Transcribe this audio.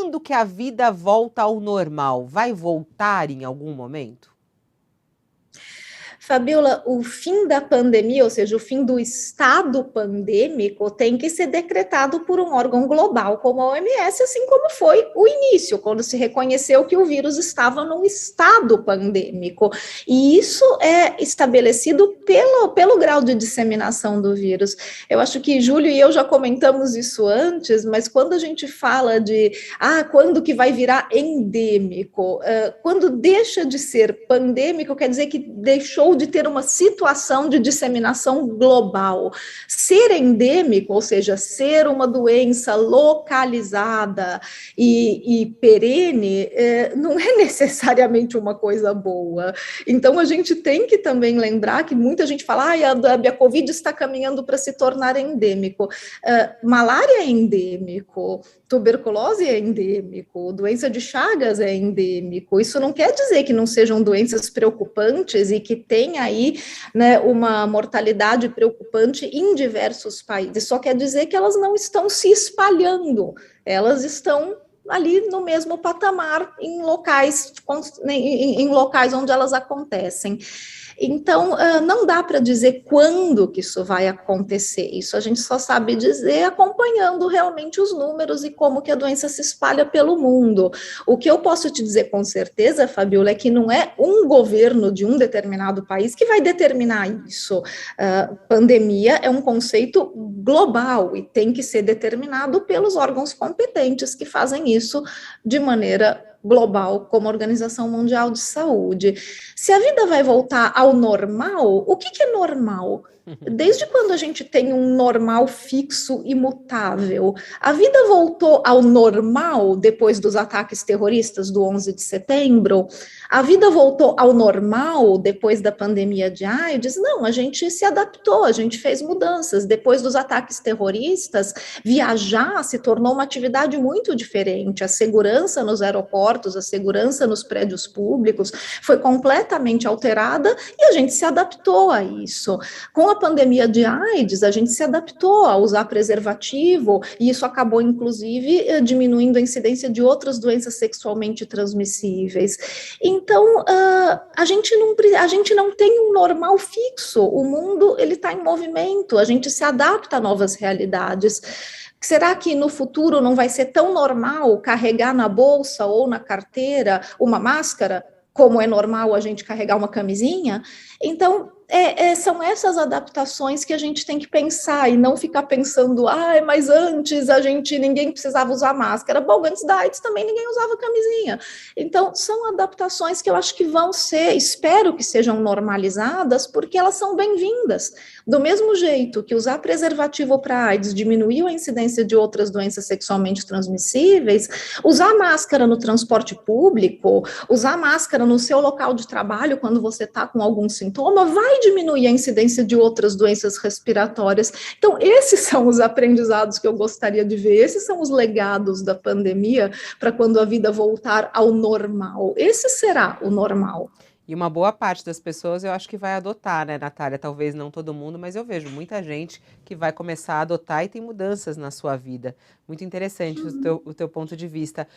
quando que a vida volta ao normal? Vai voltar em algum momento? Fabiola, o fim da pandemia, ou seja, o fim do estado pandêmico, tem que ser decretado por um órgão global como a OMS, assim como foi o início, quando se reconheceu que o vírus estava num estado pandêmico. E isso é estabelecido pelo grau de disseminação do vírus. Eu acho que Júlio e eu já comentamos isso antes, mas quando a gente fala de quando que vai virar endêmico, quando deixa de ser pandêmico, quer dizer que deixou de ter uma situação de disseminação global. Ser endêmico, ou seja, ser uma doença localizada e perene, não é necessariamente uma coisa boa. Então, a gente tem que também lembrar que muita gente fala, a Covid está caminhando para se tornar endêmico. Malária é endêmico, tuberculose é endêmico, doença de Chagas é endêmico. Isso não quer dizer que não sejam doenças preocupantes e que tem aí, né, uma mortalidade preocupante em diversos países. Só quer dizer que elas não estão se espalhando, elas estão ali no mesmo patamar em locais onde elas acontecem. Então, não dá para dizer quando que isso vai acontecer. Isso a gente só sabe dizer acompanhando realmente os números e como que a doença se espalha pelo mundo. O que eu posso te dizer com certeza, Fabiola, é que não é um governo de um determinado país que vai determinar isso. Pandemia é um conceito global e tem que ser determinado pelos órgãos competentes que fazem isso de maneira global, como a Organização Mundial de Saúde. Se a vida vai voltar ao normal, o que é normal? Desde quando a gente tem um normal fixo, imutável? A vida voltou ao normal depois dos ataques terroristas do 11 de setembro? A vida voltou ao normal depois da pandemia de AIDS? Não, a gente se adaptou, a gente fez mudanças. Depois dos ataques terroristas, viajar se tornou uma atividade muito diferente. A segurança nos aeroportos, a segurança nos prédios públicos foi completamente alterada e a gente se adaptou a isso. Com a pandemia de AIDS, a gente se adaptou a usar preservativo e isso acabou, inclusive, diminuindo a incidência de outras doenças sexualmente transmissíveis. Então, a gente não tem um normal fixo. O mundo ele está em movimento. A gente se adapta a novas realidades. Será que no futuro não vai ser tão normal carregar na bolsa ou na carteira uma máscara, como é normal a gente carregar uma camisinha? Então, são essas adaptações que a gente tem que pensar e não ficar pensando, mas antes ninguém precisava usar máscara. Bom, antes da AIDS também ninguém usava camisinha. Então, são adaptações que eu acho que vão ser, espero que sejam normalizadas, porque elas são bem-vindas. Do mesmo jeito que usar preservativo para AIDS diminuiu a incidência de outras doenças sexualmente transmissíveis, usar máscara no transporte público, usar máscara no seu local de trabalho quando você está com algum sintoma, vai diminuir a incidência de outras doenças respiratórias. Então, esses são os aprendizados que eu gostaria de ver, esses são os legados da pandemia para quando a vida voltar ao normal. Esse será o normal. E uma boa parte das pessoas eu acho que vai adotar, né, Natália? Talvez não todo mundo, mas eu vejo muita gente que vai começar a adotar e tem mudanças na sua vida. Muito interessante o teu ponto de vista.